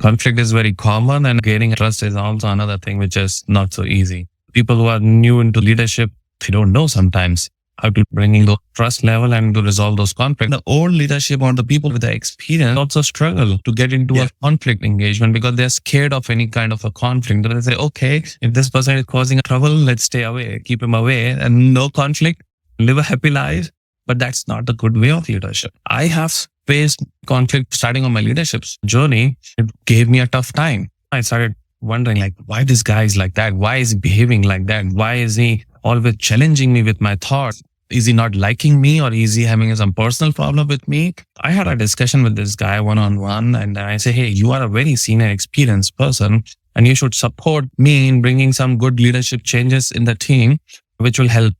Conflict is very common, and gaining trust is also another thing which is not so easy. People who are new into leadership, they don't know sometimes how to bring in the trust level and to resolve those conflicts. The old leadership or the people with the experience also struggle to get into a conflict engagement because they're scared of any kind of a conflict. They say, okay, if this person is causing trouble, let's stay away, keep him away, and no conflict, live a happy life. But that's not the good way of leadership. I have faced conflict starting on my leadership journey. It gave me a tough time. I started wondering, like, why this guy is like that? Why is he behaving like that? Why is he always challenging me with my thoughts? Is he not liking me, or is he having some personal problem with me? I had a discussion with this guy one-on-one, and I say, hey, you are a very senior, experienced person, and you should support me in bringing some good leadership changes in the team, which will help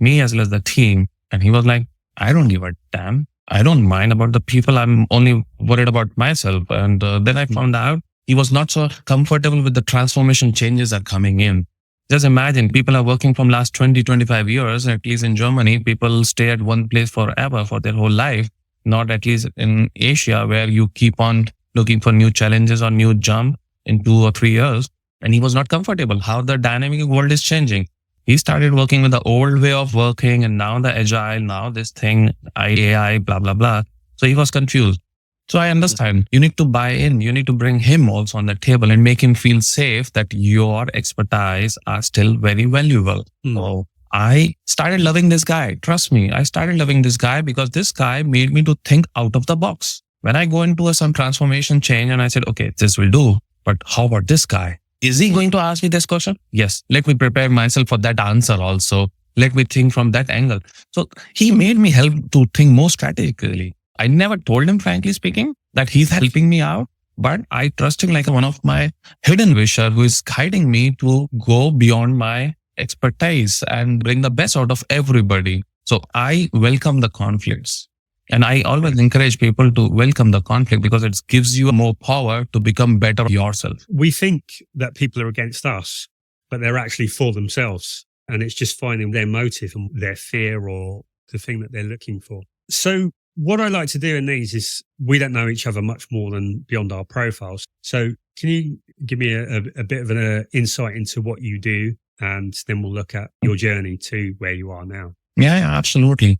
me as well as the team. And he was like, I don't give a damn. I don't mind about the people. I'm only worried about myself. And then I found out he was not so comfortable with the transformation changes that are coming in. Just imagine, people are working from last 20, 25 years, at least in Germany, people stay at one place forever for their whole life, not at least in Asia, where you keep on looking for new challenges or new jump in 2 or 3 years. And he was not comfortable how the dynamic world is changing. He started working with the old way of working, and now the agile, now this thing, AI, blah, blah, blah. So he was confused. So I understand you need to buy in. You need to bring him also on the table and make him feel safe that your expertise are still very valuable. So I started loving this guy. Trust me, I started loving this guy because this guy made me to think out of the box. When I go into some transformation change and I said, okay, this will do, but how about this guy? Is he going to ask me this question? Yes. Let me prepare myself for that answer also. Let me think from that angle. So he made me help to think more strategically. I never told him, frankly speaking, that he's helping me out, but I trust him like one of my hidden wisher who is guiding me to go beyond my expertise and bring the best out of everybody. So I welcome the conflicts. And I always encourage people to welcome the conflict because it gives you more power to become better yourself. We think that people are against us, but they're actually for themselves. And it's just finding their motive and their fear or the thing that they're looking for. So what I like to do in these is we don't know each other much more than beyond our profiles. So can you give me a bit of an insight into what you do? And then we'll look at your journey to where you are now. Yeah, absolutely.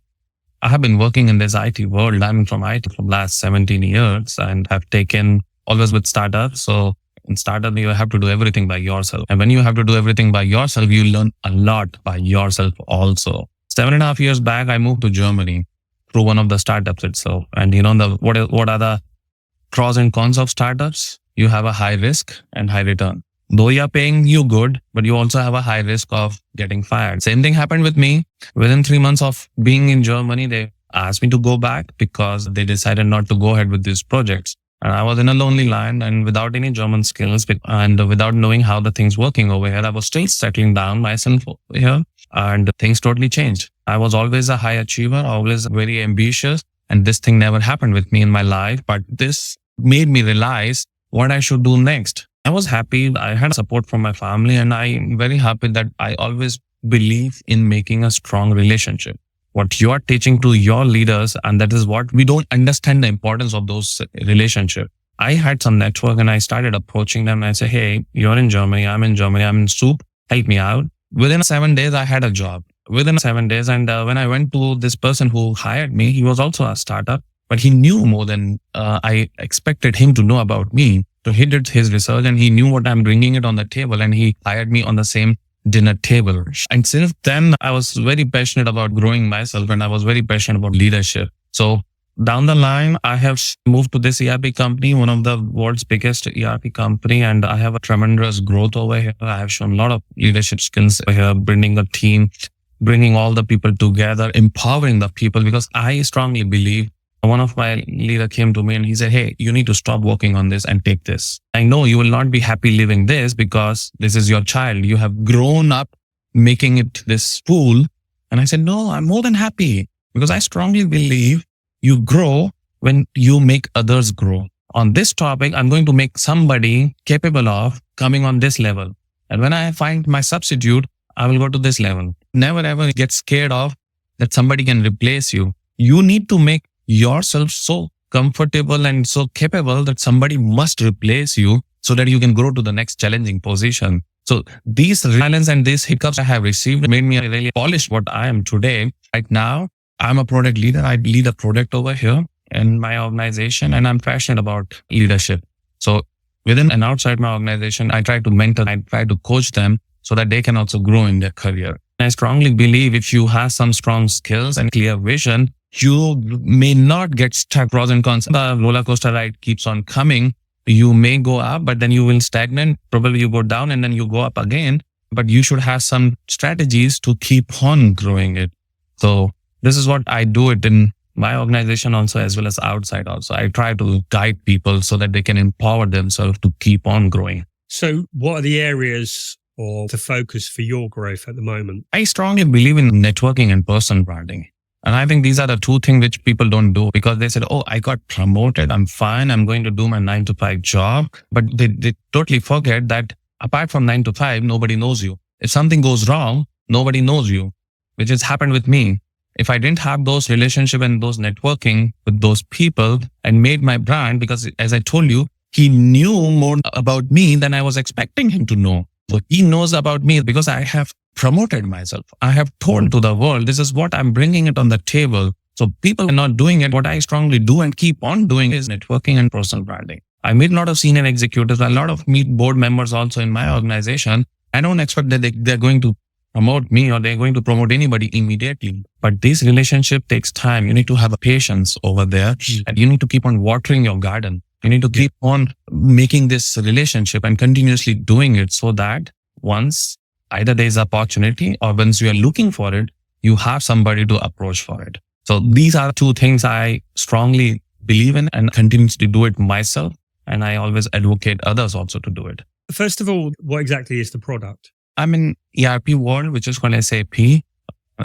I have been working in this IT world. I'm from IT from last 17 years and have taken always with startups. So in startup, you have to do everything by yourself. And when you have to do everything by yourself, you learn a lot by yourself also. 7.5 years back, I moved to Germany through one of the startups itself. And what are the pros and cons of startups? You have a high risk and high return. Though you are paying you good, but you also have a high risk of getting fired. Same thing happened with me. Within 3 months of being in Germany, they asked me to go back because they decided not to go ahead with these projects. And I was in a lonely land and without any German skills and without knowing how the things working over here, I was still settling down myself here and things totally changed. I was always a high achiever, always very ambitious, and this thing never happened with me in my life. But this made me realize what I should do next. I was happy. I had support from my family, and I'm very happy that I always believe in making a strong relationship. What you are teaching to your leaders, and that is what we don't understand the importance of those relationships. I had some network and I started approaching them and I said, hey, you're in Germany, I'm in Soup, help me out. Within 7 days, I had a job. Within 7 days. And when I went to this person who hired me, he was also a startup, but he knew more than I expected him to know about me. So he did his research and he knew what I'm bringing it on the table, and he hired me on the same dinner table. And since then, I was very passionate about growing myself and I was very passionate about leadership. So down the line, I have moved to this ERP company, one of the world's biggest ERP company, and I have a tremendous growth over here. I have shown a lot of leadership skills here, bringing a team, bringing all the people together, empowering the people, because I strongly believe. One of my leader came to me and he said, hey, you need to stop working on this and take this. I know you will not be happy living this because this is your child. You have grown up making it this pool. And I said, no, I'm more than happy because I strongly believe you grow when you make others grow. On this topic, I'm going to make somebody capable of coming on this level. And when I find my substitute, I will go to this level. Never ever get scared of that somebody can replace you. You need to make yourself so comfortable and so capable that somebody must replace you so that you can grow to the next challenging position. So these resilience and these hiccups I have received made me really polish what I am today. Right now, I'm a product leader. I lead a product over here in my organization, and I'm passionate about leadership. So within and outside my organization, I try to mentor, I try to coach them so that they can also grow in their career. I strongly believe if you have some strong skills and clear vision, you may not get stuck. Pros and cons. The roller coaster ride keeps on coming. You may go up, but then you will stagnate. Probably you go down and then you go up again. But you should have some strategies to keep on growing it. So this is what I do it in my organization also, as well as outside also. I try to guide people so that they can empower themselves to keep on growing. So what are the areas or the focus for your growth at the moment? I strongly believe in networking and personal branding. And I think these are the two things which people don't do, because they said, oh, I got promoted. I'm fine. I'm going to do my 9 to 5 job. But they totally forget that apart from 9 to 5, nobody knows you. If something goes wrong, nobody knows you, which has happened with me. If I didn't have those relationships and those networking with those people and made my brand, because as I told you, he knew more about me than I was expecting him to know. So he knows about me because I have promoted myself. I have told to the world, this is what I'm bringing it on the table. So people are not doing it. What I strongly do and keep on doing is networking and personal branding. I meet a lot of senior executives, a lot of meet board members also in my organization. I don't expect that they're going to promote me or they're going to promote anybody immediately. But this relationship takes time. You need to have a patience over there, and you need to keep on watering your garden. You need to keep on making this relationship and continuously doing it so that once either there's opportunity or once you are looking for it, you have somebody to approach for it. So these are two things I strongly believe in and continuously do it myself. And I always advocate others also to do it. First of all, what exactly is the product? I'm in ERP world, which is called SAP.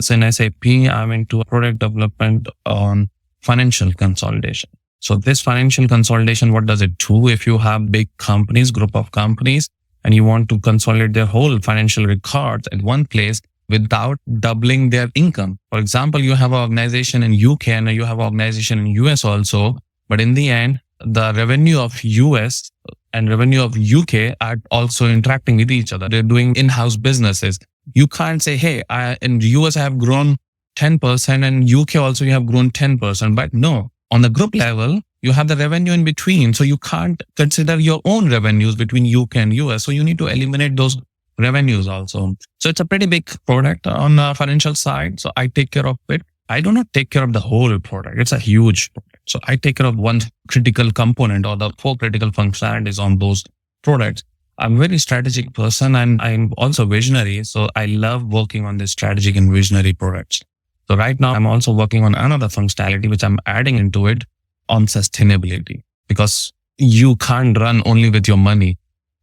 So in SAP, I'm into product development on financial consolidation. So this financial consolidation, what does it do? If you have big companies, group of companies, and you want to consolidate their whole financial records at one place without doubling their income. For example, you have an organization in UK and you have an organization in US also, but in the end, the revenue of US and revenue of UK are also interacting with each other. They're doing in-house businesses. You can't say, hey, in US I have grown 10% and UK also you have grown 10%. But no, on the group level, you have the revenue in between. So you can't consider your own revenues between UK and US. So you need to eliminate those revenues also. So it's a pretty big product on the financial side. So I take care of it. I do not take care of the whole product. It's a huge product. So I take care of one critical component or the 4 critical functionalities on those products. I'm a very strategic person and I'm also visionary. So I love working on this strategic and visionary products. So right now I'm also working on another functionality, which I'm adding into it on sustainability, because you can't run only with your money.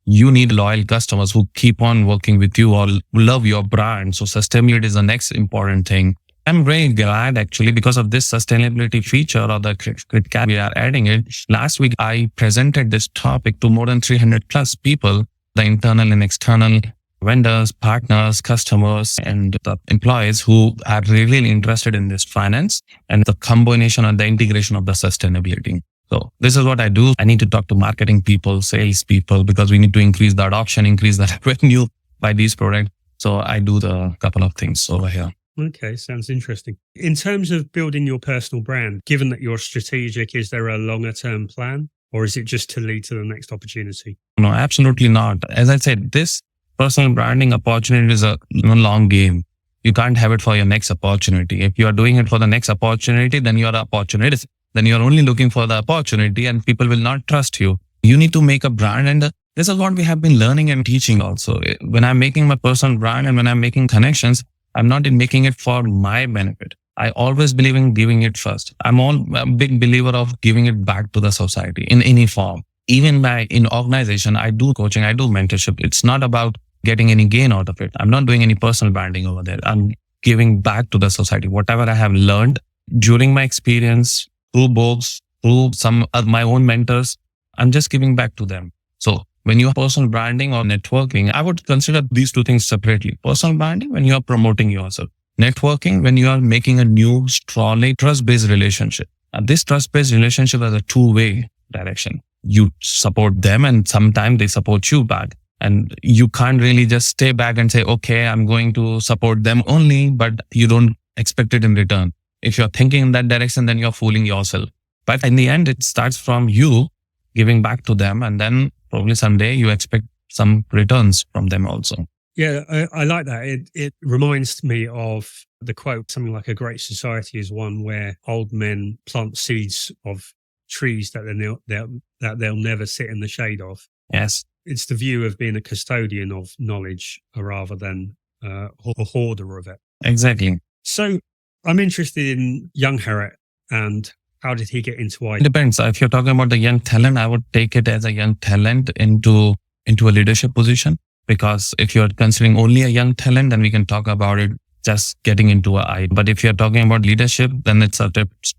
You need loyal customers who keep on working with you or love your brand. So sustainability is the next important thing. I'm very glad actually because of this sustainability feature or the criticality we are adding it. Last week, I presented this topic to more than 300 plus people, the internal and external vendors, partners, customers, and the employees who are really interested in this finance and the combination and the integration of the sustainability. So this is what I do. I need to talk to marketing people, sales people, because we need to increase the adoption, increase the revenue by these products. So I do the couple of things over here. Okay, sounds interesting. In terms of building your personal brand, given that you're strategic, is there a longer term plan or is it just to lead to the next opportunity? No, absolutely not. As I said, this personal branding opportunity is a long game. You can't have it for your next opportunity. If you are doing it for the next opportunity, then you are opportunist. Then you are only looking for the opportunity and people will not trust you. You need to make a brand, and this is what we have been learning and teaching also. When I'm making my personal brand and when I'm making connections, I'm not in making it for my benefit. I always believe in giving it first. I'm a big believer of giving it back to the society in any form. Even in organization, I do coaching, I do mentorship. It's not about getting any gain out of it. I'm not doing any personal branding over there. I'm giving back to the society. Whatever I have learned during my experience, through books, through some of my own mentors, I'm just giving back to them. So when you have personal branding or networking, I would consider these two things separately. Personal branding when you are promoting yourself. Networking when you are making a new, strongly trust-based relationship. This trust-based relationship is a two-way direction. You support them and sometimes they support you back. And you can't really just stay back and say, okay, I'm going to support them only, but you don't expect it in return. If you're thinking in that direction, then you're fooling yourself. But in the end, it starts from you giving back to them. And then probably someday you expect some returns from them also. Yeah, I like that. It reminds me of the quote, something like a great society is one where old men plant seeds of trees that they'll never sit in the shade of. Yes. It's the view of being a custodian of knowledge rather than a hoarder of it. Exactly. So I'm interested in young Harit and how did he get into IT? It depends. If you're talking about the young talent, I would take it as a young talent into a leadership position. Because if you're considering only a young talent, then we can talk about it just getting into IT. But if you're talking about leadership, then it's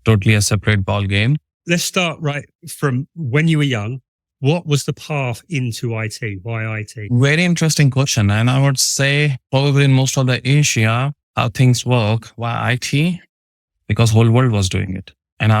totally a separate ball game. Let's start right from when you were young. What was the path into IT? Why IT? Very interesting question. And I would say probably in most of the Asia, how things work. Why IT? Because whole world was doing it. And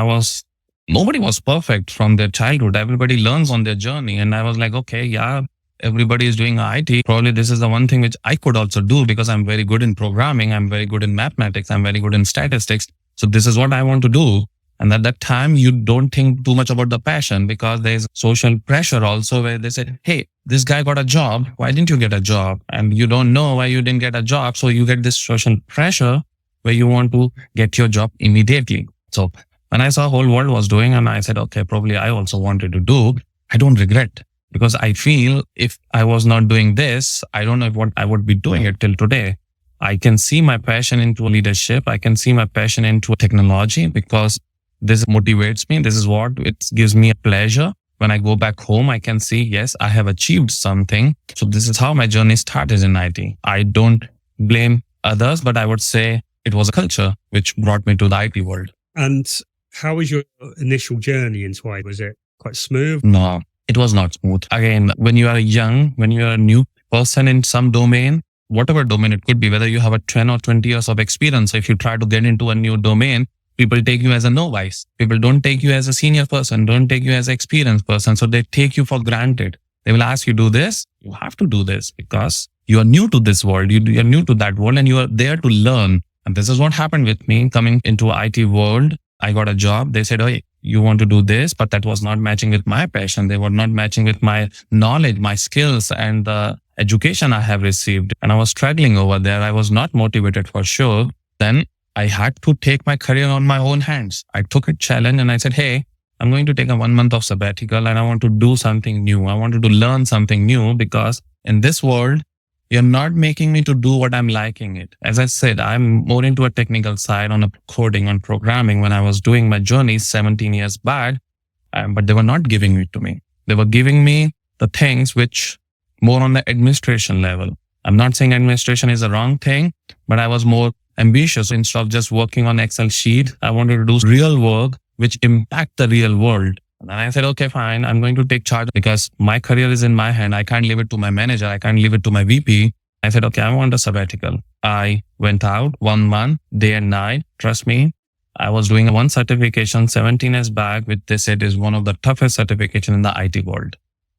nobody was perfect from their childhood. Everybody learns on their journey. And I was like, okay, yeah, everybody is doing IT. Probably this is the one thing which I could also do because I'm very good in programming. I'm very good in mathematics. I'm very good in statistics. So this is what I want to do. And at that time, you don't think too much about the passion because there's social pressure also where they said, hey, this guy got a job. Why didn't you get a job? And you don't know why you didn't get a job. So you get this social pressure where you want to get your job immediately. So when I saw whole world was doing and I said, okay, probably I also wanted to do, I don't regret because I feel if I was not doing this, I don't know what I would be doing it till today. I can see my passion into leadership. I can see my passion into technology because this motivates me. This is what it gives me a pleasure. When I go back home, I can see, yes, I have achieved something. So this is how my journey started in IT. I don't blame others, but I would say it was a culture which brought me to the IT world. And how was your initial journey into IT? Was it quite smooth? No, it was not smooth. Again, when you are young, when you are a new person in some domain, whatever domain it could be, whether you have a 10 or 20 years of experience, if you try to get into a new domain, people take you as a novice. People don't take you as a senior person, don't take you as an experienced person. So they take you for granted. They will ask you, do this. You have to do this because you are new to this world. You are new to that world and you are there to learn. And this is what happened with me coming into IT world. I got a job. They said, oh, you want to do this, but that was not matching with my passion. They were not matching with my knowledge, my skills and the education I have received. And I was struggling over there. I was not motivated for sure. Then I had to take my career on my own hands. I took a challenge and I said, hey, I'm going to take a 1 month of sabbatical and I want to do something new. I wanted to learn something new because in this world, you're not making me to do what I'm liking it. As I said, I'm more into a technical side on a coding, on programming when I was doing my journey 17 years back, but they were not giving it to me. They were giving me the things which more on the administration level. I'm not saying administration is a wrong thing, but I was more ambitious. Instead of just working on Excel sheet, I wanted to do real work which impact the real world. And I said, okay, fine. I'm going to take charge because my career is in my hand. I can't leave it to my manager. I can't leave it to my VP. I said, okay, I want a sabbatical. I went out 1 month, day and night. Trust me, I was doing one certification 17 years back, which they said is one of the toughest certifications in the IT world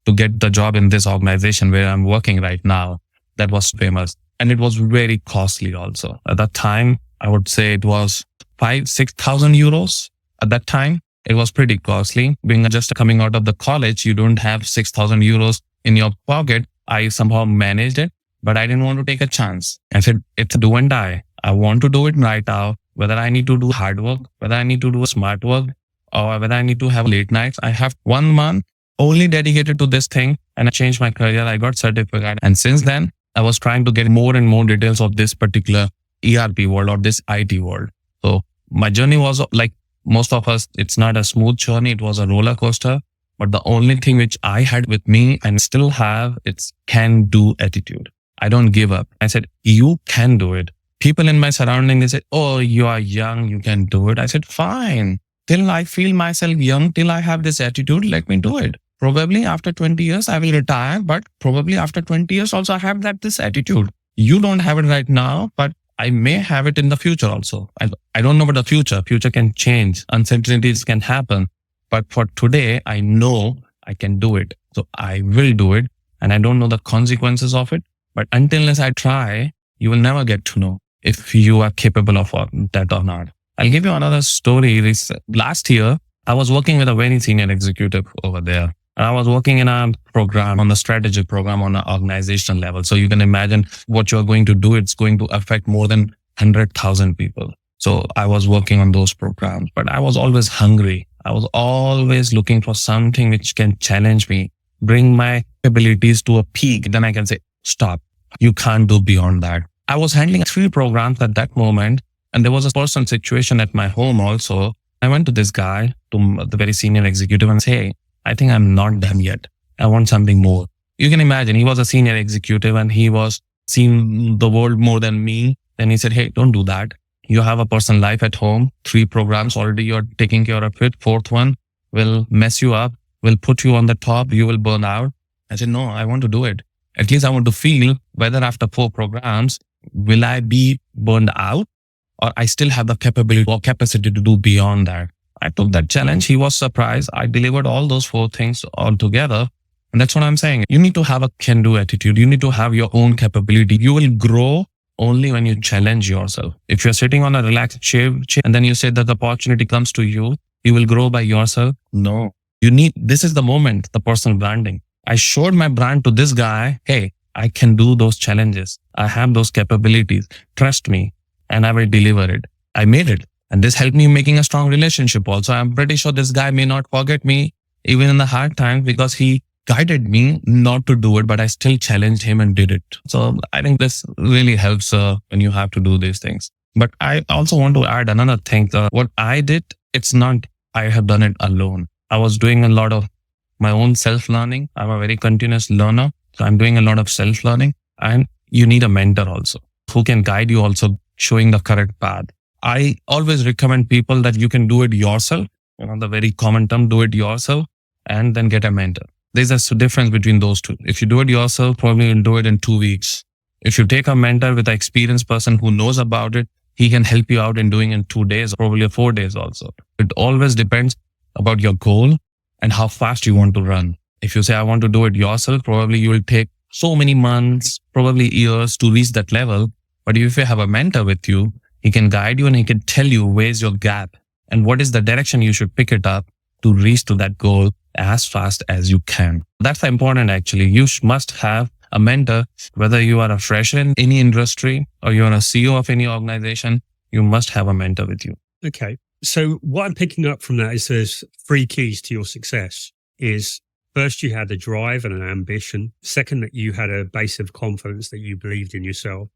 to get the job in this organization where I'm working right now. That was famous. And it was very costly also. At that time, I would say it was 6,000 euros. At that time, it was pretty costly. Being just coming out of the college, you don't have 6,000 euros in your pocket. I somehow managed it, but I didn't want to take a chance. I said, it's a do and die. I want to do it right now. Whether I need to do hard work, whether I need to do smart work, or whether I need to have late nights. I have 1 month only dedicated to this thing and I changed my career. I got certificate. And since then, I was trying to get more and more details of this particular ERP world or this IT world. So my journey was like most of us, it's not a smooth journey. It was a roller coaster. But the only thing which I had with me and still have, it's can do attitude. I don't give up. I said, you can do it. People in my surrounding, they said, oh, you are young. You can do it. I said, fine. Till I feel myself young, till I have this attitude, let me do it. Probably after 20 years, I will retire. But probably after 20 years also, I have this attitude. You don't have it right now, but I may have it in the future also. I don't know about the future. Future can change. Uncertainties can happen. But for today, I know I can do it. So I will do it. And I don't know the consequences of it. But unless I try, you will never get to know if you are capable of that or not. I'll give you another story. Last year, I was working with a very senior executive over there. And I was working in a program, on the strategic program on an organizational level. So you can imagine what you're going to do. It's going to affect more than 100,000 people. So I was working on those programs, but I was always hungry. I was always looking for something which can challenge me, bring my abilities to a peak. Then I can say, stop, you can't do beyond that. I was handling 3 programs at that moment. And there was a personal situation at my home also. I went to this guy, to the very senior executive, and say, hey, I think I'm not done yet. I want something more. You can imagine he was a senior executive and he was seeing the world more than me. Then he said, hey, don't do that. You have a personal life at home, 3 programs already. You're taking care of it. 4th one will mess you up, will put you on the top. You will burn out. I said, no, I want to do it. At least I want to feel whether after 4 programs, will I be burned out or I still have the capability or capacity to do beyond that. I took that challenge. He was surprised. I delivered all those 4 things all together. And that's what I'm saying. You need to have a can-do attitude. You need to have your own capability. You will grow only when you challenge yourself. If you're sitting on a relaxed chair and then you say that the opportunity comes to you, you will grow by yourself. No, this is the moment, the personal branding. I showed my brand to this guy. Hey, I can do those challenges. I have those capabilities. Trust me, and I will deliver it. I made it. And this helped me making a strong relationship also. I'm pretty sure this guy may not forget me even in the hard times because he guided me not to do it, but I still challenged him and did it. So I think this really helps when you have to do these things. But I also want to add another thing. What I did, it's not I have done it alone. I was doing a lot of my own self-learning. I'm a very continuous learner. So I'm doing a lot of self-learning, and you need a mentor also who can guide you also, showing the correct path. I always recommend people that you can do it yourself. The very common term, do it yourself and then get a mentor. There's a difference between those two. If you do it yourself, probably you'll do it in 2 weeks. If you take a mentor with an experienced person who knows about it, he can help you out in doing it in 2 days, probably 4 days also. It always depends about your goal and how fast you want to run. If you say, I want to do it yourself, probably you will take so many months, probably years to reach that level. But if you have a mentor with you, he can guide you and he can tell you where's your gap and what is the direction you should pick it up to reach to that goal as fast as you can. That's important actually. You must have a mentor, whether you are a fresher in any industry or you're a CEO of any organization, you must have a mentor with you. Okay. So what I'm picking up from that is there's 3 keys to your success. Is first, you had a drive and an ambition. Second, that you had a base of confidence that you believed in yourself.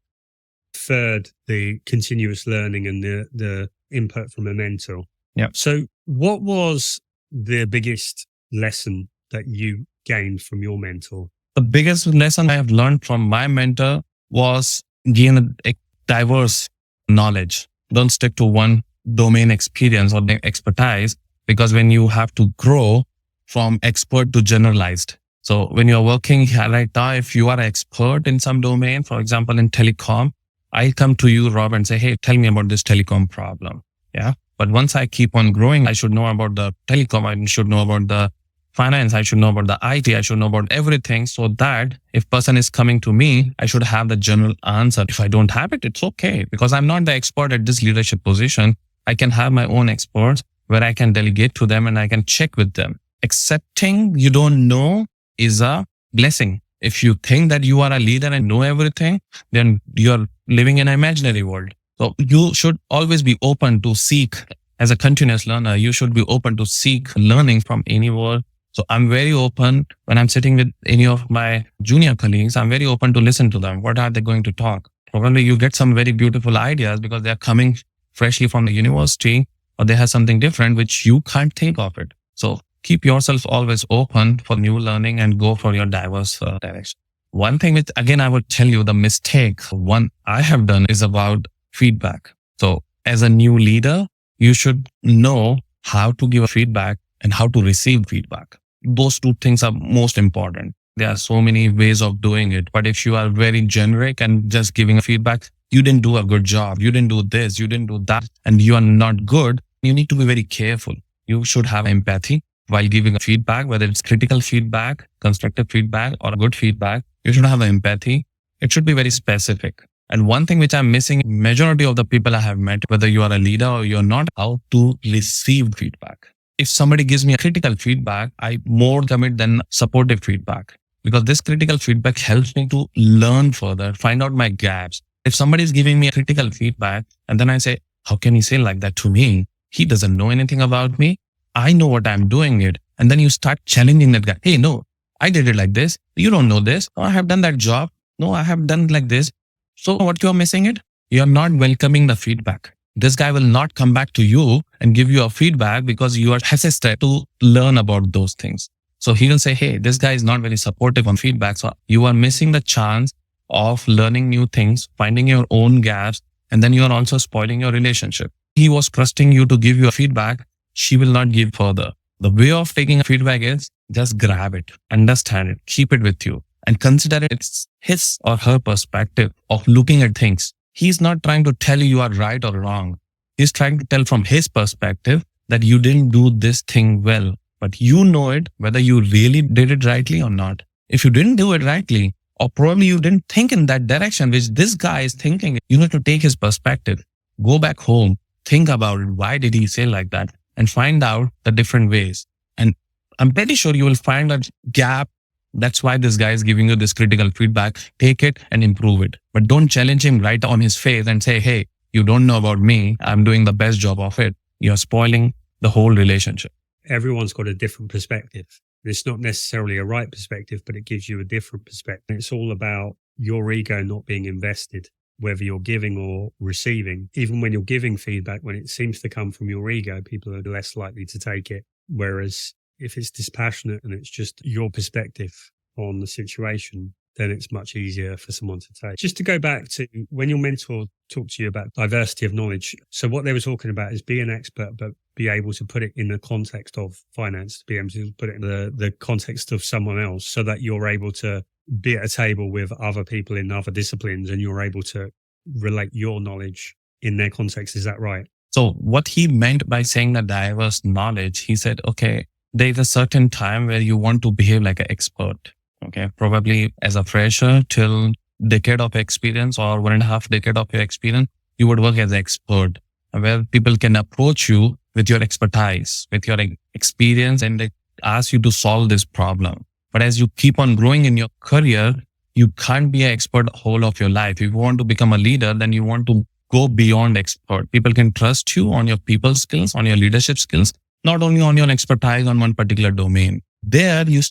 Third, the continuous learning and the input from a mentor. Yeah. So what was the biggest lesson that you gained from your mentor? The biggest lesson I have learned from my mentor was gain a diverse knowledge. Don't stick to one domain experience or expertise, because when you have to grow from expert to generalized. So when you're working right now, if you are an expert in some domain, for example, in telecom, I come to you, Rob, and say, hey, tell me about this telecom problem. Yeah. But once I keep on growing, I should know about the telecom. I should know about the finance. I should know about the IT. I should know about everything, so that if person is coming to me, I should have the general answer. If I don't have it, it's okay, because I'm not the expert at this leadership position. I can have my own experts where I can delegate to them and I can check with them. Accepting you don't know is a blessing. If you think that you are a leader and know everything, then you're living in an imaginary world. So you should always be open to seek. As a continuous learner, you should be open to seek learning from anywhere. So I'm very open when I'm sitting with any of my junior colleagues. I'm very open to listen to them. What are they going to talk? Probably you get some very beautiful ideas because they're coming freshly from the university, or they have something different which you can't think of it. So keep yourself always open for new learning and go for your diverse direction. One thing which, again, I would tell you the mistake one I have done is about feedback. So as a new leader, you should know how to give feedback and how to receive feedback. Those 2 things are most important. There are so many ways of doing it. But if you are very generic and just giving feedback, you didn't do a good job, you didn't do this, you didn't do that, and you are not good, you need to be very careful. You should have empathy while giving a feedback, whether it's critical feedback, constructive feedback, or good feedback. You should have empathy. It should be very specific. And one thing which I'm missing, majority of the people I have met, whether you are a leader or you're not, how to receive feedback. If somebody gives me a critical feedback, I more commit than supportive feedback, because this critical feedback helps me to learn further, find out my gaps. If somebody is giving me a critical feedback and then I say, how can he say like that to me? He doesn't know anything about me. I know what I'm doing it. And then you start challenging that guy. Hey, no, I did it like this. You don't know this. No, I have done that job. No, I have done like this. So what you are missing it? You are not welcoming the feedback. This guy will not come back to you and give you a feedback because you are hesitant to learn about those things. So he will say, hey, this guy is not very supportive on feedback. So you are missing the chance of learning new things, finding your own gaps, and then you are also spoiling your relationship. He was trusting you to give you a feedback. She will not give further. The way of taking a feedback is just grab it, understand it, keep it with you, and consider it's his or her perspective of looking at things. He's not trying to tell you are right or wrong. He's trying to tell from his perspective that you didn't do this thing well, but you know it, whether you really did it rightly or not. If you didn't do it rightly, or probably you didn't think in that direction, which this guy is thinking, you need to take his perspective, go back home, think about it. Why did he say like that? And find out the different ways. And I'm pretty sure you will find a gap. That's why this guy is giving you this critical feedback. Take it and improve it. But don't challenge him right on his face and say, hey, you don't know about me. I'm doing the best job of it. You're spoiling the whole relationship. Everyone's got a different perspective. It's not necessarily a right perspective, but it gives you a different perspective. It's all about your ego not being invested, whether you're giving or receiving. Even when you're giving feedback, when it seems to come from your ego, people are less likely to take it. Whereas if it's dispassionate and it's just your perspective on the situation, then it's much easier for someone to take. Just to go back to when your mentor talked to you about diversity of knowledge. So what they were talking about is be an expert, but be able to put it in the context of finance, to be able to put it in the context of someone else, so that you're able to be at a table with other people in other disciplines and you're able to relate your knowledge in their context. Is that right? So what he meant by saying the diverse knowledge, he said, okay, there's a certain time where you want to behave like an expert. Okay, probably as a fresher till decade of experience or 1.5 decade of your experience, you would work as an expert, where people can approach you with your expertise, with your experience, and they ask you to solve this problem. But as you keep on growing in your career, you can't be an expert whole of your life. If you want to become a leader, then you want to go beyond expert. People can trust you on your people skills, on your leadership skills, not only on your expertise on one particular domain. There you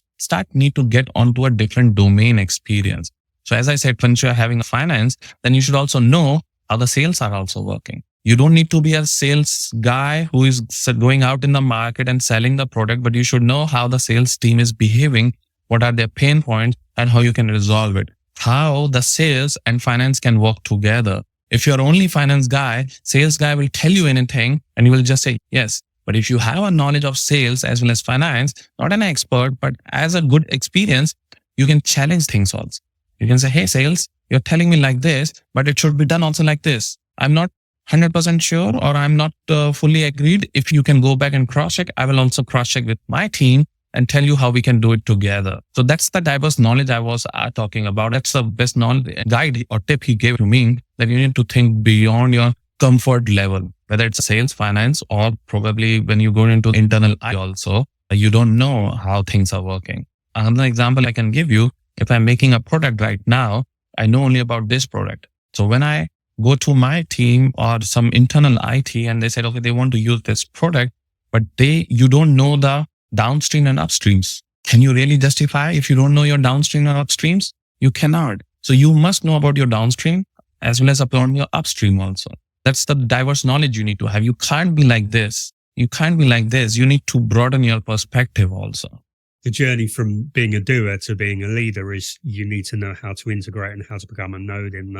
need to get onto a different domain experience. So as I said, once you're having a finance, then you should also know how the sales are also working. You don't need to be a sales guy who is going out in the market and selling the product, but you should know how the sales team is behaving, what are their pain points, and how you can resolve it. How the sales and finance can work together. If you're only finance guy, sales guy will tell you anything and you will just say yes. But if you have a knowledge of sales as well as finance, not an expert, but as a good experience, you can challenge things also. You can say, hey, sales, you're telling me like this, but it should be done also like this. I'm not 100% sure, or I'm not fully agreed. If you can go back and cross check, I will also cross check with my team and tell you how we can do it together. So that's the diverse knowledge I was talking about. That's the best knowledge guide or tip he gave to me, that you need to think beyond your comfort level, whether it's sales, finance, or probably when you go into internal IT also, you don't know how things are working. Another example I can give you, if I'm making a product right now, I know only about this product. So when I go to my team or some internal IT and they said, okay, they want to use this product, but you don't know the downstream and upstreams. Can you really justify if you don't know your downstream and upstreams? You cannot. So you must know about your downstream as well as about your upstream also. That's the diverse knowledge you need to have. You can't be like this. You can't be like this. You need to broaden your perspective also. The journey from being a doer to being a leader is you need to know how to integrate and how to become a node in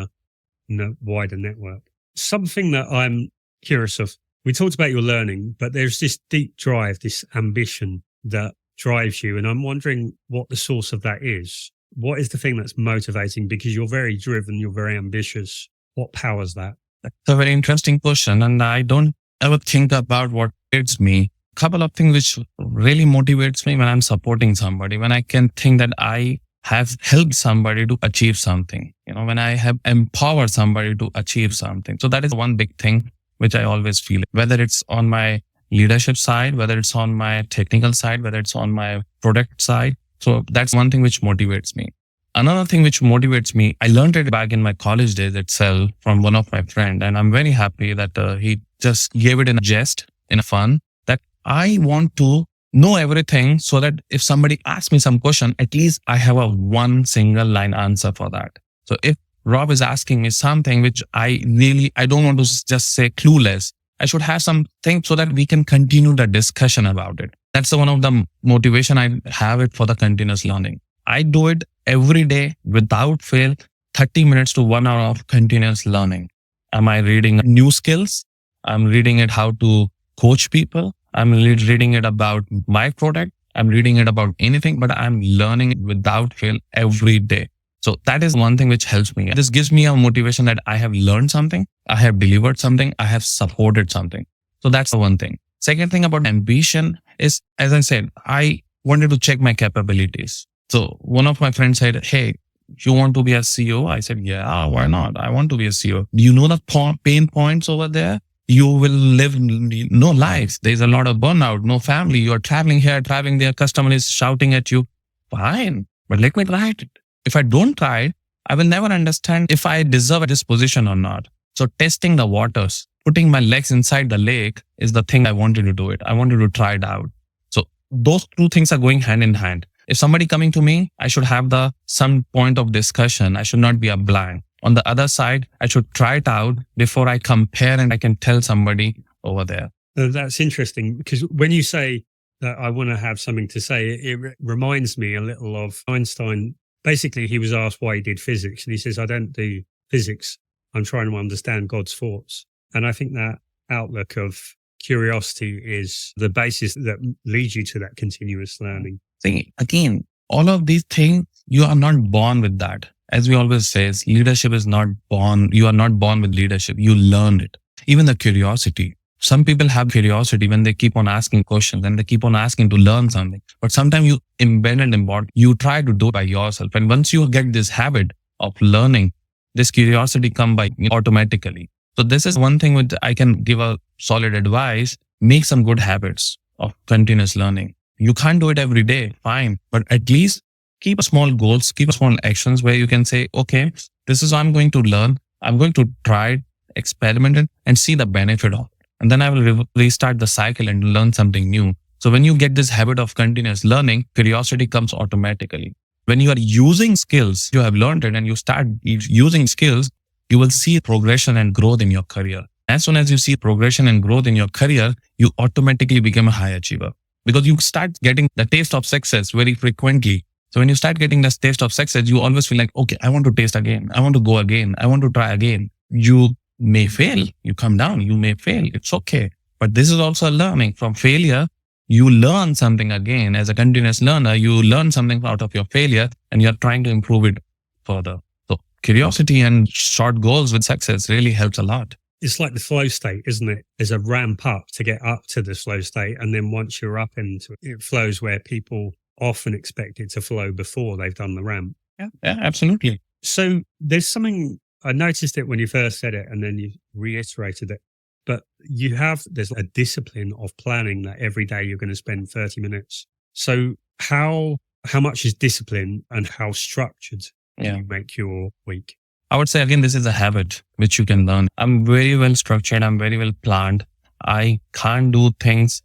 the wider network. Something that I'm curious of, we talked about your learning, but there's this deep drive, this ambition that drives you. And I'm wondering what the source of that is. What is the thing that's motivating? Because you're very driven, you're very ambitious. What powers that? It's a very interesting question. And I don't ever think about what motivates me. Couple of things which really motivates me when I'm supporting somebody, when I can think that I have helped somebody to achieve something, when I have empowered somebody to achieve something. So that is one big thing which I always feel, whether it's on my leadership side, whether it's on my technical side, whether it's on my product side. So that's one thing which motivates me. Another thing which motivates me, I learned it back in my college days itself from one of my friend, and I'm very happy that he just gave it in a jest, in a fun, that I want to know everything so that if somebody asks me some question, at least I have a one single line answer for that. So if Rob is asking me something which I don't want to just say clueless, I should have something so that we can continue the discussion about it. That's one of the motivation I have it for the continuous learning. I do it every day without fail, 30 minutes to 1 hour of continuous learning. Am I reading new skills? I'm reading it how to coach people. I'm reading it about my product. I'm reading it about anything, but I'm learning it without fail every day. So that is one thing which helps me. This gives me a motivation that I have learned something, I have delivered something, I have supported something. So that's the one thing. Second thing about ambition is, as I said, I wanted to check my capabilities. So one of my friends said, hey, you want to be a CEO? I said, yeah, why not? I want to be a CEO. Do you know the pain points over there? You will live no life. There's a lot of burnout, no family. You're traveling here, traveling there. Customer is shouting at you. Fine, but let me try it. If I don't try it, I will never understand if I deserve this position or not. So testing the waters, putting my legs inside the lake is the thing I wanted to do it. I wanted to try it out. So those two things are going hand in hand. If somebody coming to me, I should have some point of discussion. I should not be a blind. On the other side, I should try it out before I compare and I can tell somebody over there. That's interesting, because when you say that I want to have something to say, it reminds me a little of Einstein. Basically, he was asked why he did physics, and he says, I don't do physics. I'm trying to understand God's thoughts. And I think that outlook of curiosity is the basis that leads you to that continuous learning. See, again, all of these things, you are not born with that. As we always say, leadership is not born. You are not born with leadership. You learn it. Even the curiosity. Some people have curiosity when they keep on asking questions and they keep on asking to learn something. But sometimes you embed it in what you try to do by yourself. And once you get this habit of learning, this curiosity comes by automatically. So this is one thing which I can give a solid advice. Make some good habits of continuous learning. You can't do it every day, fine. But at least keep small goals, keep small actions where you can say, okay, this is how I'm going to learn. I'm going to try it, experiment it, and see the benefit of it. And then I will restart the cycle and learn something new. So when you get this habit of continuous learning, curiosity comes automatically. When you are using skills, you have learned it and you start using skills, you will see progression and growth in your career. As soon as you see progression and growth in your career, you automatically become a high achiever because you start getting the taste of success very frequently. So when you start getting this taste of success, you always feel like, okay, I want to taste again. I want to go again. I want to try again. You may fail. You come down. You may fail. It's okay. But this is also a learning. From failure, you learn something again. As a continuous learner, you learn something out of your failure and you're trying to improve it further. So curiosity and short goals with success really helps a lot. It's like the flow state, isn't it? There's a ramp up to get up to the flow state. And then once you're up into it, it flows where people often expect it to flow before they've done the ramp. Yeah, absolutely. So there's something, I noticed it when you first said it and then you reiterated it, but there's a discipline of planning that every day you're going to spend 30 minutes. So how much is discipline and how structured do you make your week? I would say, again, this is a habit which you can learn. I'm very well structured. I'm very well planned. I can't do things.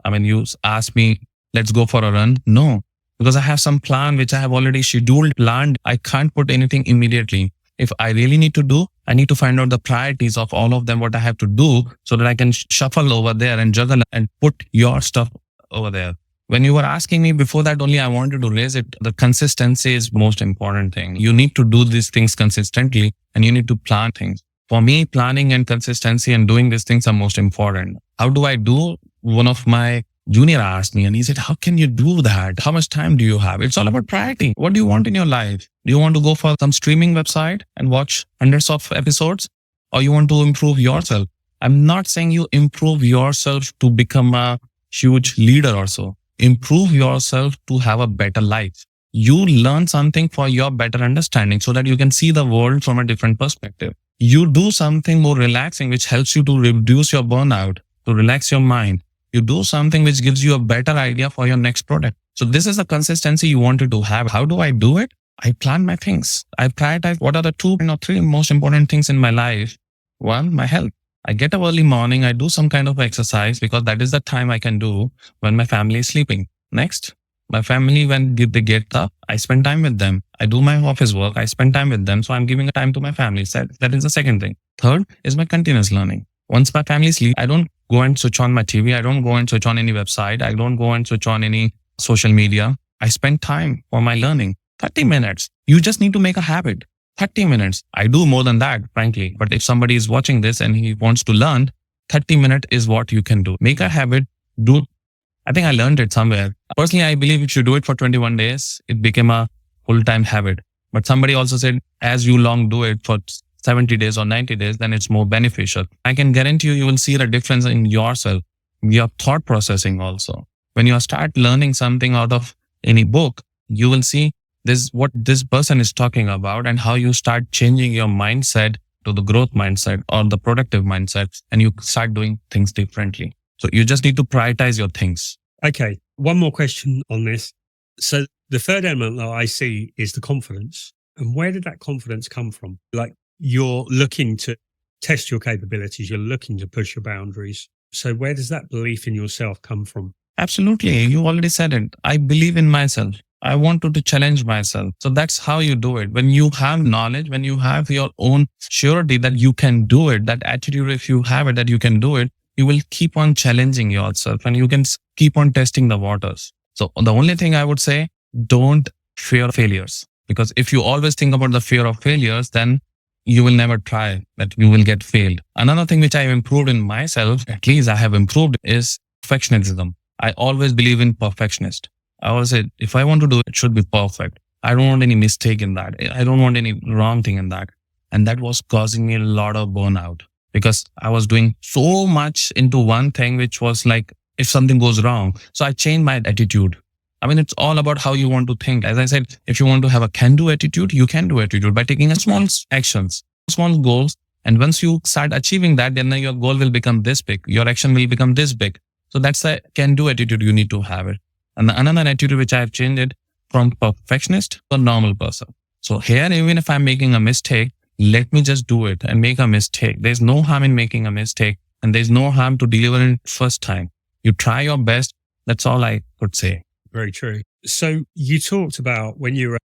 I mean, you ask me, let's go for a run. No, because I have some plan which I have already scheduled, planned. I can't put anything immediately. If I really need to do, I need to find out the priorities of all of them, what I have to do so that I can shuffle over there and juggle and put your stuff over there. When you were asking me before that only, I wanted to raise it. The consistency is most important thing. You need to do these things consistently and you need to plan things. For me, planning and consistency and doing these things are most important. How do I do? One of my junior asked me and he said, how can you do that? How much time do you have? It's all about priority. What do you want in your life? Do you want to go for some streaming website and watch hundreds of episodes? Or you want to improve yourself? I'm not saying you improve yourself to become a huge leader or so. Improve yourself to have a better life. You learn something for your better understanding so that you can see the world from a different perspective. You do something more relaxing, which helps you to reduce your burnout, to relax your mind. You do something which gives you a better idea for your next product. So this is the consistency you wanted to have. How do I do it? I plan my things. I prioritize what are the 2 or 3 most important things in my life. One, my health. I get up early morning. I do some kind of exercise because that is the time I can do when my family is sleeping. Next, my family, when they get up, I spend time with them. I do my office work. I spend time with them. So I'm giving time to my family. So that is the second thing. Third is my continuous learning. Once my family sleeps, I don't go and switch on my TV. I don't go and switch on any website. I don't go and switch on any social media. I spend time for my learning. 30 minutes. You just need to make a habit. 30 minutes. I do more than that, frankly. But if somebody is watching this and he wants to learn, 30 minutes is what you can do. Make a habit. I think I learned it somewhere. Personally, I believe if you do it for 21 days, it became a full-time habit. But somebody also said, as you long do it for 70 days or 90 days, then it's more beneficial. I can guarantee you will see the difference in yourself, your thought processing also. When you start learning something out of any book, you will see this what this person is talking about and how you start changing your mindset to the growth mindset or the productive mindset, and you start doing things differently. So you just need to prioritize your things. Okay. One more question on this. So the third element that I see is the confidence. And where did that confidence come from? Like, you're looking to test your capabilities. You're looking to push your boundaries. So where does that belief in yourself come from? Absolutely. You already said it. I believe in myself. I wanted to challenge myself. So that's how you do it. When you have knowledge, when you have your own surety that you can do it, that attitude, if you have it, that you can do it, you will keep on challenging yourself and you can keep on testing the waters. So the only thing I would say, don't fear failures. Because if you always think about the fear of failures, then you will never try, that you will get failed. Another thing which I have improved in myself, at least I have improved, is perfectionism. I always believe in perfectionist. I always say, if I want to do it, it should be perfect. I don't want any mistake in that. I don't want any wrong thing in that. And that was causing me a lot of burnout because I was doing so much into one thing, which was like, if something goes wrong. So I changed my attitude. I mean, it's all about how you want to think. As I said, if you want to have a can-do attitude, you can do attitude by taking a small actions, small goals. And once you start achieving that, then your goal will become this big. Your action will become this big. So that's a can-do attitude. You need to have it. And another attitude which I have changed it from perfectionist to a normal person. So here, even if I'm making a mistake, let me just do it and make a mistake. There's no harm in making a mistake and there's no harm to deliver it first time. You try your best. That's all I could say. Very true. So you talked about when you were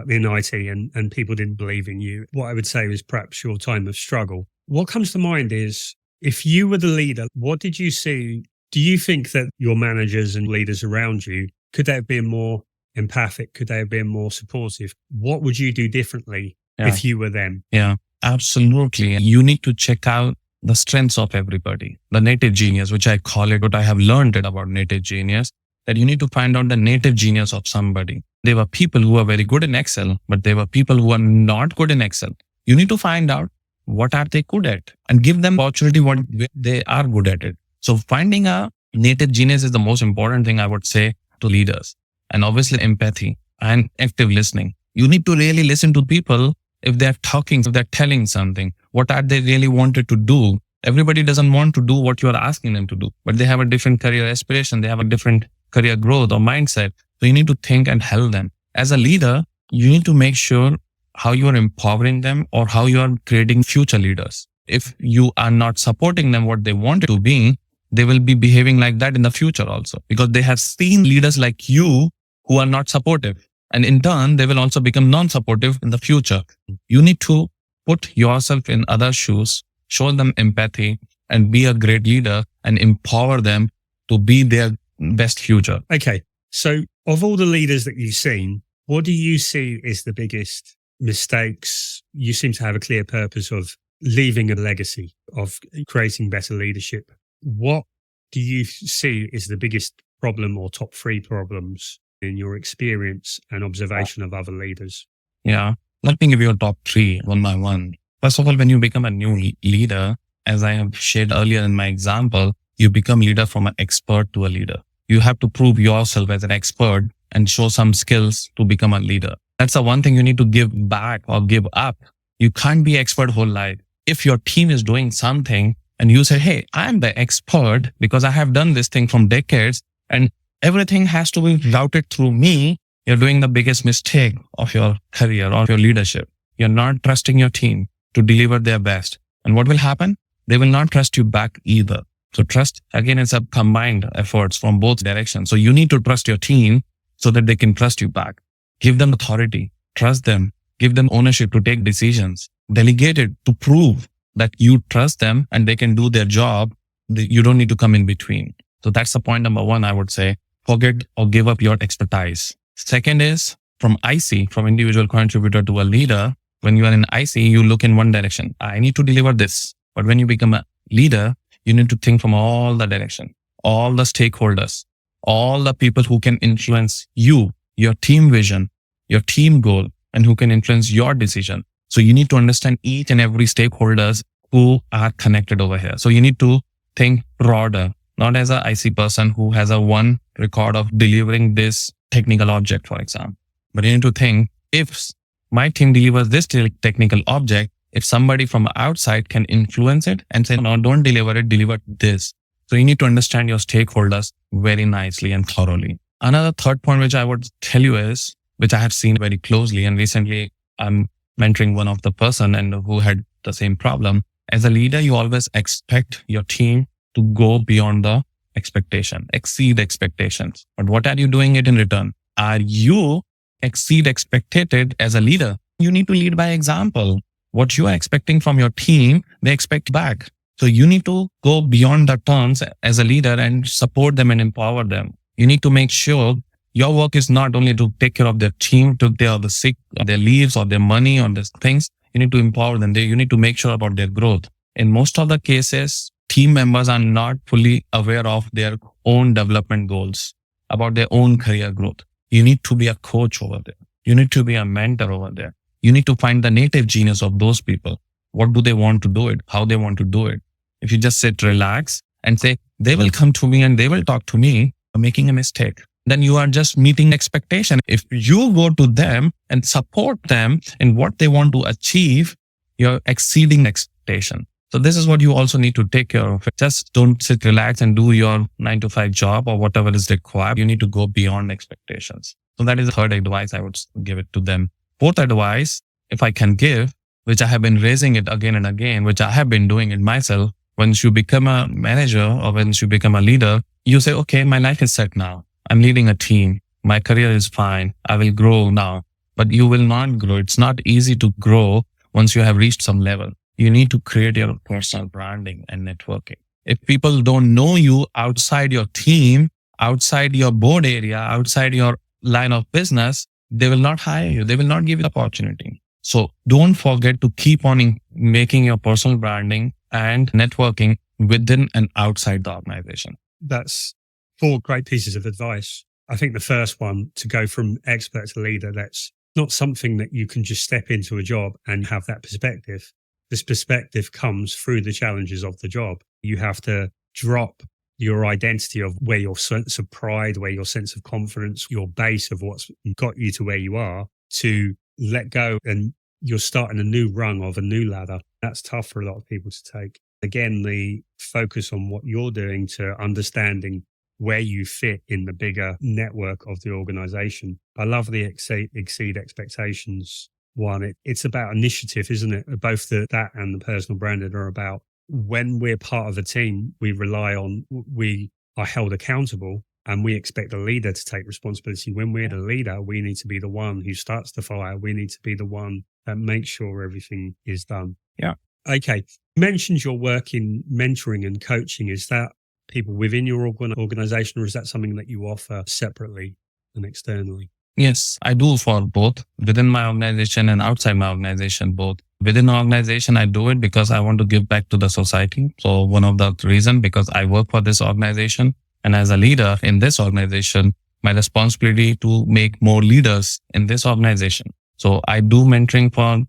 in IT and people didn't believe in you. What I would say was perhaps your time of struggle. What comes to mind is, if you were the leader, what did you see? Do you think that your managers and leaders around you, could they have been more empathic? Could they have been more supportive? What would you do differently if you were them? Yeah, absolutely. You need to check out the strengths of everybody. The native genius, which I call it, what I have learned it about native genius, that you need to find out the native genius of somebody. There were people who are very good in Excel, but there were people who are not good in Excel. You need to find out what are they good at and give them opportunity what they are good at it. So finding a native genius is the most important thing I would say to leaders. And obviously empathy and active listening. You need to really listen to people if they're talking, if they're telling something. What are they really wanted to do? Everybody doesn't want to do what you are asking them to do, but they have a different career aspiration. They have a different career growth or mindset. So you need to think and help them. As a leader, you need to make sure how you are empowering them or how you are creating future leaders. If you are not supporting them what they want to be, they will be behaving like that in the future also, because they have seen leaders like you who are not supportive. And in turn, they will also become non-supportive in the future. You need to put yourself in other shoes, show them empathy and be a great leader and empower them to be their best future. Okay. So of all the leaders that you've seen, what do you see is the biggest mistakes? You seem to have a clear purpose of leaving a legacy, of creating better leadership. What do you see is the biggest problem or top 3 problems in your experience and observation of other leaders? Yeah. Let me give you a top 3 one by one. First of all, when you become a new leader, as I have shared earlier in my example, you become leader from an expert to a leader. You have to prove yourself as an expert and show some skills to become a leader. That's the one thing you need to give back or give up. You can't be expert whole life. If your team is doing something and you say, hey, I'm the expert because I have done this thing from decades and everything has to be routed through me, you're doing the biggest mistake of your career or your leadership. You're not trusting your team to deliver their best. And what will happen? They will not trust you back either. So trust, again, is a combined efforts from both directions. So you need to trust your team so that they can trust you back. Give them authority, trust them, give them ownership to take decisions, delegate it to prove that you trust them and they can do their job. You don't need to come in between. So that's the point number 1, I would say. Forget or give up your expertise. Second is from IC, from individual contributor to a leader. When you are in IC, you look in one direction. I need to deliver this. But when you become a leader, you need to think from all the direction, all the stakeholders, all the people who can influence you, your team vision, your team goal, and who can influence your decision. So you need to understand each and every stakeholders who are connected over here. So you need to think broader, not as a IC person who has a one record of delivering this technical object, for example. But you need to think, if my team delivers this technical object, if somebody from outside can influence it and say, no, don't deliver it, deliver this. So you need to understand your stakeholders very nicely and thoroughly. Another third point, which I would tell you is, which I have seen very closely, and recently I'm mentoring one of the person and who had the same problem. As a leader, you always expect your team to go beyond the expectation, exceed expectations. But what are you doing it in return? Are you exceed expected as a leader? You need to lead by example. What you are expecting from your team, they expect back. So you need to go beyond the terms as a leader and support them and empower them. You need to make sure your work is not only to take care of their team, to take care of the sick, their leaves or their money or these things. You need to empower them. You need to make sure about their growth. In most of the cases, team members are not fully aware of their own development goals, about their own career growth. You need to be a coach over there. You need to be a mentor over there. You need to find the native genius of those people. What do they want to do it? How they want to do it? If you just sit, relax and say, they will come to me and they will talk to me, you're making a mistake. Then you are just meeting expectation. If you go to them and support them in what they want to achieve, you're exceeding expectation. So this is what you also need to take care of. Just don't sit, relax and do your 9-to-5 job or whatever is required. You need to go beyond expectations. So that is the third advice I would give it to them. Fourth advice, if I can give, which I have been raising it again and again, which I have been doing it myself. Once you become a manager or once you become a leader, you say, okay, my life is set now. I'm leading a team. My career is fine. I will grow now. But you will not grow. It's not easy to grow once you have reached some level. You need to create your personal branding and networking. If people don't know you outside your team, outside your board area, outside your line of business, they will not hire you. They will not give you the opportunity. So don't forget to keep on making your personal branding and networking within and outside the organization. That's 4 great pieces of advice. I think the first one, to go from expert to leader, that's not something that you can just step into a job and have that perspective. This perspective comes through the challenges of the job. You have to drop your identity of where your sense of pride, where your sense of confidence, your base of what's got you to where you are, to let go, and you're starting a new rung of a new ladder. That's tough for a lot of people to take. Again, the focus on what you're doing to understanding where you fit in the bigger network of the organization. I love the exceed expectations one. It's about initiative, isn't it? Both that and the personal branding are about, when we're part of a team, we rely on, we are held accountable and we expect the leader to take responsibility. When we're the leader, we need to be the one who starts the fire. We need to be the one that makes sure everything is done. Yeah. Okay. You mentioned your work in mentoring and coaching. Is that people within your organization, or is that something that you offer separately and externally? Yes, I do for both within my organization and outside my organization, both. Within the organization, I do it because I want to give back to the society. So one of the reasons, because I work for this organization And as a leader in this organization, my responsibility to make more leaders in this organization. So I do mentoring for a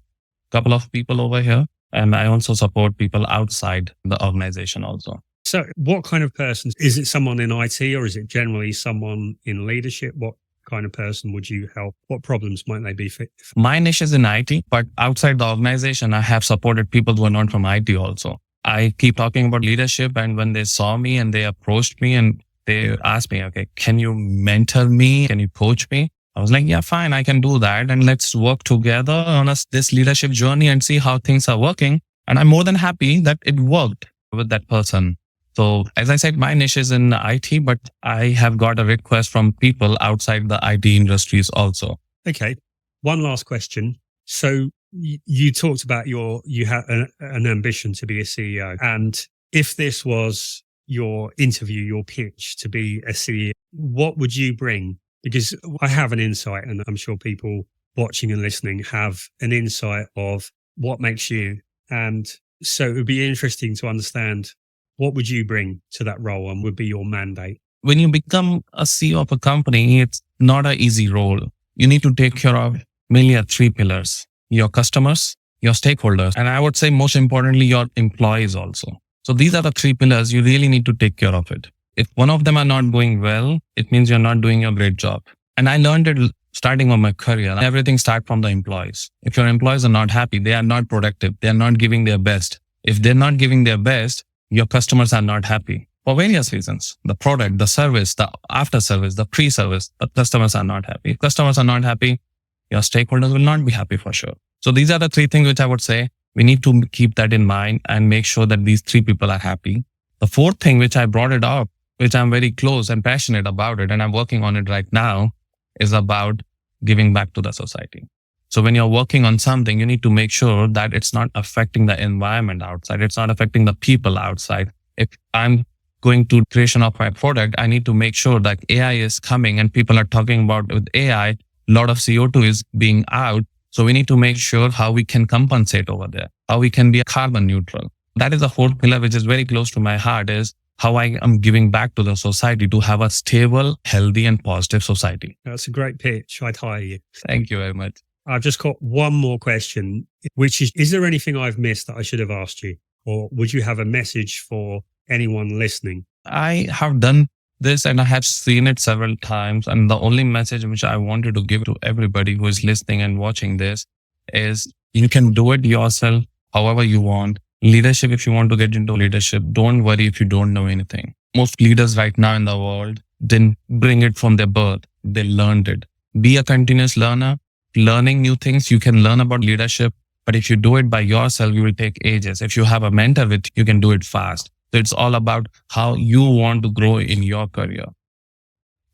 couple of people over here, and I also support people outside the organization also. So what kind of person? Is it someone in IT or is it generally someone in leadership? What kind of person would you help? What problems might they be? My niche is in IT, but outside the organization, I have supported people who are not from IT also. I keep talking about leadership, and when they saw me and they approached me and they asked me, okay, can you mentor me? Can you coach me? I was like, yeah, fine, I can do that. And let's work together on this leadership journey and see how things are working. And I'm more than happy that it worked with that person. So as I said, my niche is in IT, but I have got a request from people outside the IT industries also. Okay. One last question. So you talked about you had an ambition to be a CEO. And if this was your interview, your pitch to be a CEO, what would you bring? Because I have an insight, and I'm sure people watching and listening have an insight of what makes you. And so it would be interesting to understand, what would you bring to that role and would be your mandate? When you become a CEO of a company, it's not an easy role. You need to take care of mainly 3 pillars: your customers, your stakeholders, and I would say most importantly, your employees also. So these are the 3 pillars. You really need to take care of it. If one of them are not going well, it means you're not doing your great job. And I learned it starting on my career. Everything starts from the employees. If your employees are not happy, they are not productive, they are not giving their best. If they're not giving their best, your customers are not happy for various reasons. The product, the service, the after service, the pre-service, the customers are not happy. If customers are not happy, your stakeholders will not be happy for sure. So these are the 3 things which I would say we need to keep that in mind and make sure that these 3 people are happy. The 4th thing which I brought it up, which I'm very close and passionate about it, and I'm working on it right now, is about giving back to the society. So when you're working on something, you need to make sure that it's not affecting the environment outside. It's not affecting the people outside. If I'm going to creation of my product, I need to make sure that AI is coming and people are talking about with AI, a lot of CO2 is being out. So we need to make sure how we can compensate over there, how we can be carbon neutral. That is the 4th pillar, which is very close to my heart, is how I am giving back to the society to have a stable, healthy, and positive society. That's a great pitch. I'd hire you. Thank you very much. I've just got one more question, which is there anything I've missed that I should have asked you? Or would you have a message for anyone listening? I have done this and I have seen it several times. And the only message which I wanted to give to everybody who is listening and watching this is you can do it yourself however you want. Leadership, if you want to get into leadership, don't worry if you don't know anything. Most leaders right now in the world didn't bring it from their birth. They learned it. Be a continuous learner, learning new things. You can learn about leadership, but if you do it by yourself, you will take ages. If you have a mentor with you, you can do it fast. So it's all about how you want to grow in your career.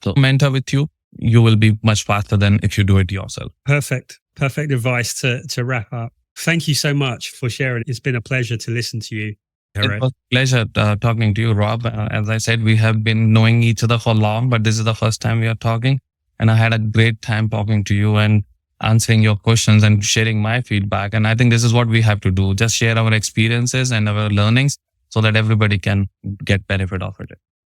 So mentor with you, you will be much faster than if you do it yourself. Perfect. Perfect advice to wrap up. Thank you so much for sharing. It's been a pleasure to listen to you, Harit. It was a pleasure talking to you, Rob. As I said, we have been knowing each other for long, but this is the first time we are talking. And I had a great time talking to you and answering your questions and sharing my feedback. And I think this is what we have to do. Just share our experiences and our learnings so that everybody can get benefit of it.